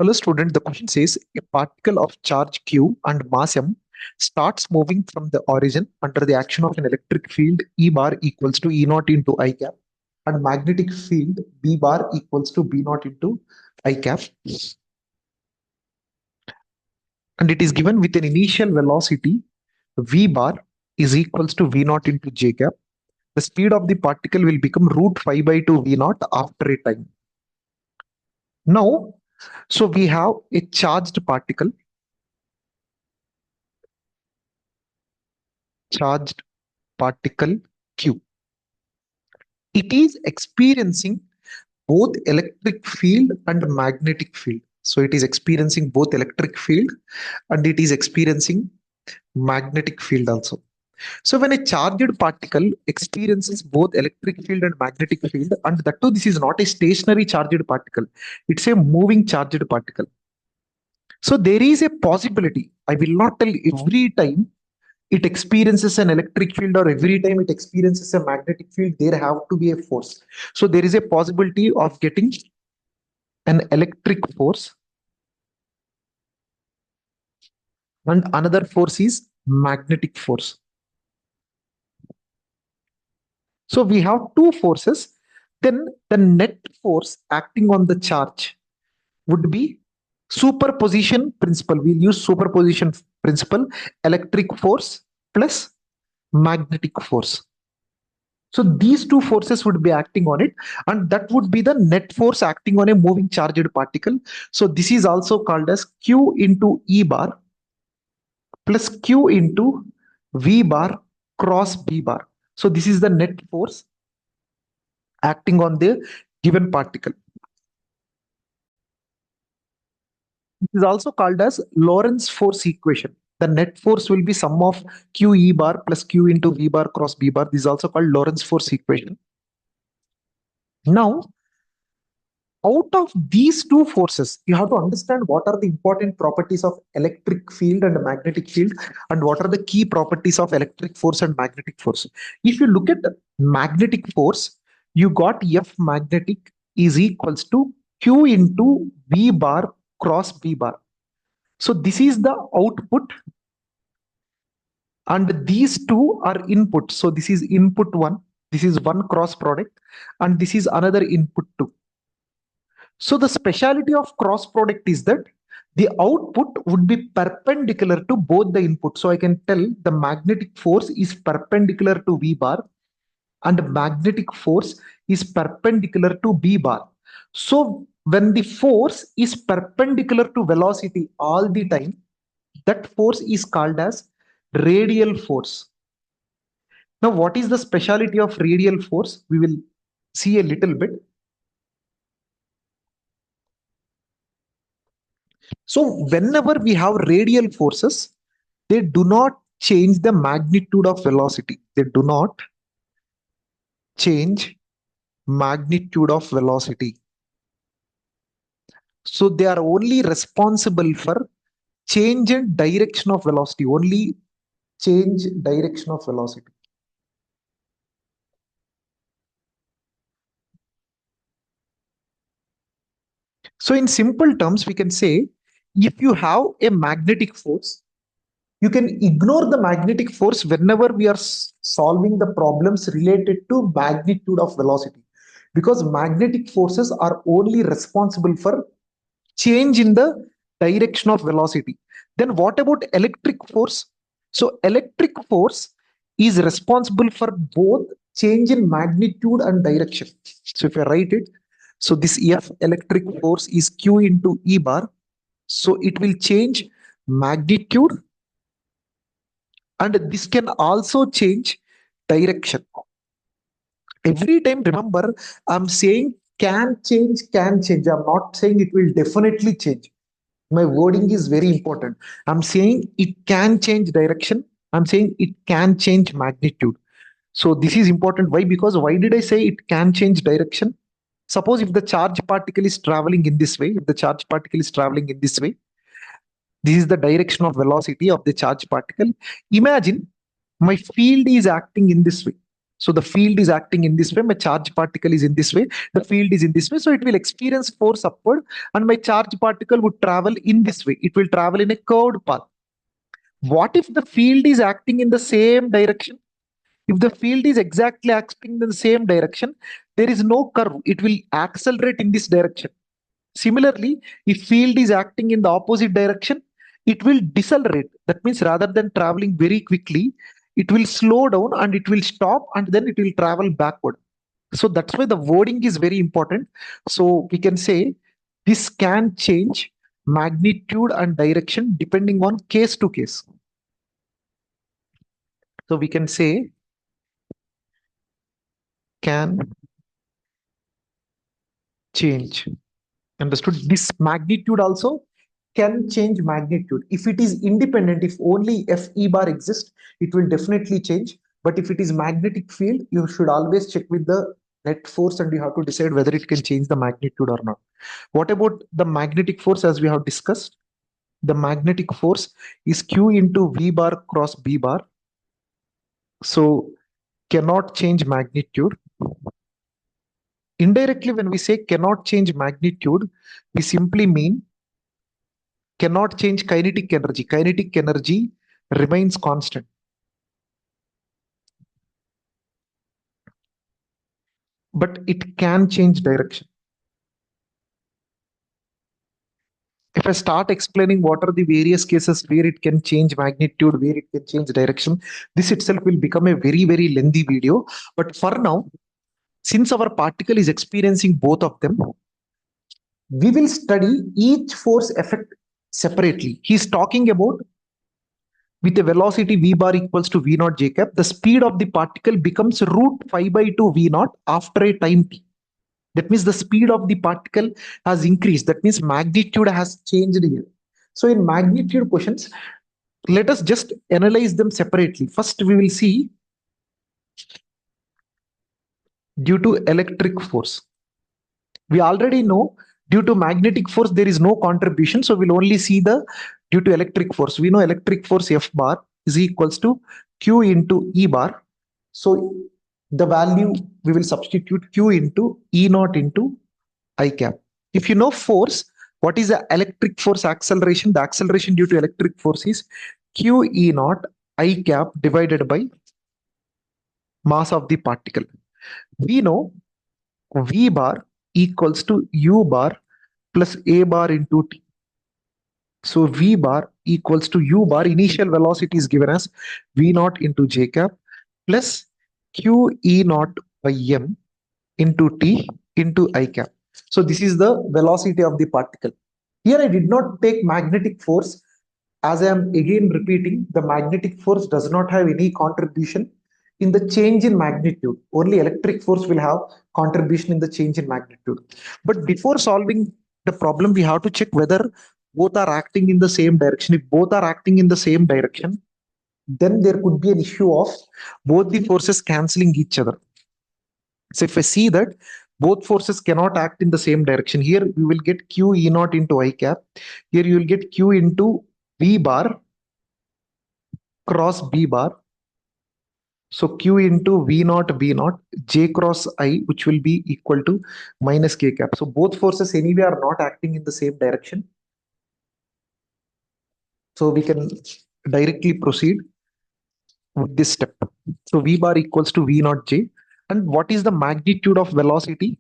Hello student, the question says a particle of charge q and mass m starts moving from the origin under the action of an electric field E bar equals to E naught into I cap and magnetic field B bar equals to B naught into I cap, and it is given with an initial velocity V bar is equals to V naught into J cap. The speed of the particle will become root 5 by 2 V naught after a time. Now, so we have a charged particle Q. It is experiencing both electric field and magnetic field. So it is experiencing both electric field and it is experiencing magnetic field also. So when a charged particle experiences both electric field and magnetic field, and that too, this is not a stationary charged particle, it's a moving charged particle. So there is a possibility, I will not tell every time it experiences an electric field or every time it experiences a magnetic field, there have to be a force. So there is a possibility of getting an electric force and another force is magnetic force. So we have two forces. Then the net force acting on the charge would be superposition principle. We'll use superposition principle, electric force plus magnetic force. So these two forces would be acting on it, and that would be the net force acting on a moving charged particle. So this is also called as Q into E bar plus Q into V bar cross B bar. So this is the net force acting on the given particle. It is also called as Lorentz force equation. The net force will be sum of Q E bar plus Q into V bar cross B bar. This is also called Lorentz force equation. Now, out of these two forces, you have to understand what are the important properties of electric field and magnetic field, and what are the key properties of electric force and magnetic force. If you look at the magnetic force, you got F magnetic is equals to Q into V bar cross B bar. So this is the output and these two are input. So this is input 1, this is one cross product, and this is another input 2. So the speciality of cross product is that the output would be perpendicular to both the inputs. So I can tell the magnetic force is perpendicular to V bar and magnetic force is perpendicular to B bar. So when the force is perpendicular to velocity all the time, that force is called as radial force. Now, what is the speciality of radial force? We will see a little bit. So whenever we have radial forces, they do not change the magnitude of velocity. They do not change magnitude of velocity. So they are only responsible for change in direction of velocity, only change direction of velocity. So in simple terms, we can say if you have a magnetic force, you can ignore the magnetic force whenever we are solving the problems related to magnitude of velocity, because magnetic forces are only responsible for change in the direction of velocity. Then what about electric force? So electric force is responsible for both change in magnitude and direction. So if I write it, so this F electric force is Q into E bar. So it will change magnitude and this can also change direction. Every time, remember, I'm saying can change, can change. I'm not saying it will definitely change. My wording is very important. I'm saying it can change direction. I'm saying it can change magnitude. So this is important. Why? Because why did I say it can change direction? Suppose if the charge particle is traveling in this way, if the charge particle is traveling in this way, this is the direction of velocity of the charge particle. Imagine my field is acting in this way. So the field is acting in this way, my charge particle is in this way, the field is in this way. So it will experience force upward and my charge particle would travel in this way. It will travel in a curved path. What if the field is acting in the same direction? If the field is exactly acting in the same direction, there is no curve. It will accelerate in this direction. Similarly, if field is acting in the opposite direction, it will decelerate. That means rather than traveling very quickly, it will slow down and it will stop and then it will travel backward. So that's why the wording is very important. So we can say this can change magnitude and direction depending on case to case. So we can say can change. Understood? This magnitude also can change magnitude. If it is independent, if only Fe bar exists, it will definitely change. But if it is magnetic field, you should always check with the net force and you have to decide whether it can change the magnitude or not. What about the magnetic force as we have discussed? The magnetic force is Q into V bar cross B bar. So cannot change magnitude. Indirectly, when we say cannot change magnitude, we simply mean cannot change kinetic energy. Kinetic energy remains constant. But it can change direction. If I start explaining what are the various cases where it can change magnitude, where it can change direction, this itself will become a very, very lengthy video. But for now, since our particle is experiencing both of them, we will study each force effect separately. He's talking about with a velocity v bar equals to v naught j cap, the speed of the particle becomes root 5 by 2 v naught after a time t. That means the speed of the particle has increased. That means magnitude has changed here. So in magnitude questions, let us just analyze them separately. First, we will see due to electric force. We already know due to magnetic force, there is no contribution. So we'll only see the due to electric force. We know electric force F bar is equals to Q into E bar. So the value we will substitute Q into E naught into I cap. If you know force, what is the electric force acceleration? The acceleration due to electric force is Q E naught I cap divided by mass of the particle. We know V bar equals to U bar plus A bar into T. So V bar equals to U bar. Initial velocity is given as V naught into J cap plus Q E naught by M into T into I cap. So this is the velocity of the particle. Here I did not take magnetic force. As I am again repeating, the magnetic force does not have any contribution in the change in magnitude. Only electric force will have contribution in the change in magnitude. But before solving the problem, we have to check whether both are acting in the same direction. If both are acting in the same direction, then there could be an issue of both the forces cancelling each other. So if I see that both forces cannot act in the same direction, here we will get Q E naught into I cap. Here you will get Q into V bar cross B bar. So Q into V naught B naught J cross I, which will be equal to minus K cap. So both forces anyway are not acting in the same direction. So we can directly proceed with this step. So V bar equals to V naught J. And what is the magnitude of velocity?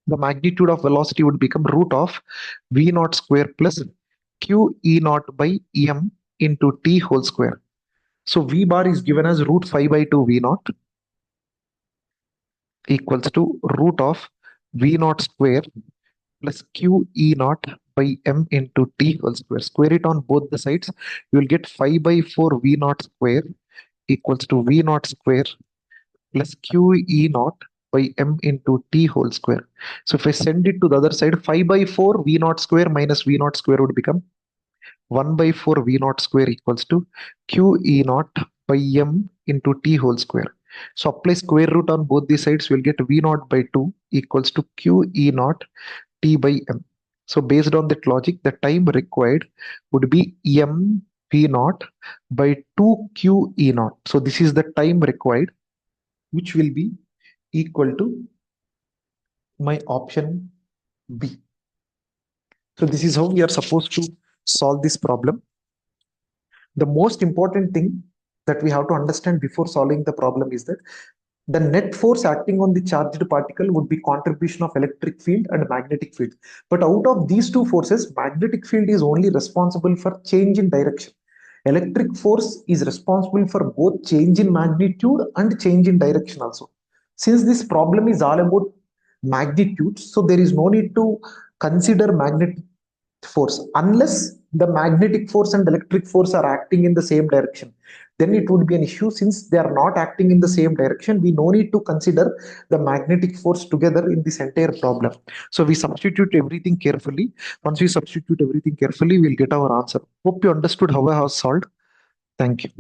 The magnitude of velocity would become root of V naught square plus Q E naught by M into T whole square. So V bar is given as root 5 by 2 V naught equals to root of V naught square plus Q E naught by M into T whole square. Square it on both the sides. You will get 5 by 4 V naught square equals to V naught square plus Q E naught by M into T whole square. So if I send it to the other side, 5 by 4 V naught square minus V naught square would become 1 by 4 V naught square equals to Q E naught by M into T whole square. So apply square root on both the sides, we'll get V naught by 2 equals to Q E naught T by M. So based on that logic, the time required would be M V naught by 2 Q E naught. So this is the time required. which will be equal to my option B. So this is how we are supposed to solve this problem. The most important thing that we have to understand before solving the problem is that the net force acting on the charged particle would be contribution of electric field and magnetic field. But out of these two forces, magnetic field is only responsible for change in direction. Electric force is responsible for both change in magnitude and change in direction also. Since this problem is all about magnitude, so there is no need to consider magnetic force unless the magnetic force and electric force are acting in the same direction. Then it would be an issue. Since they are not acting in the same direction, we no need to consider the magnetic force together in this entire problem. So we substitute everything carefully. Once we substitute everything carefully, we'll get our answer. Hope you understood how I have solved. Thank you.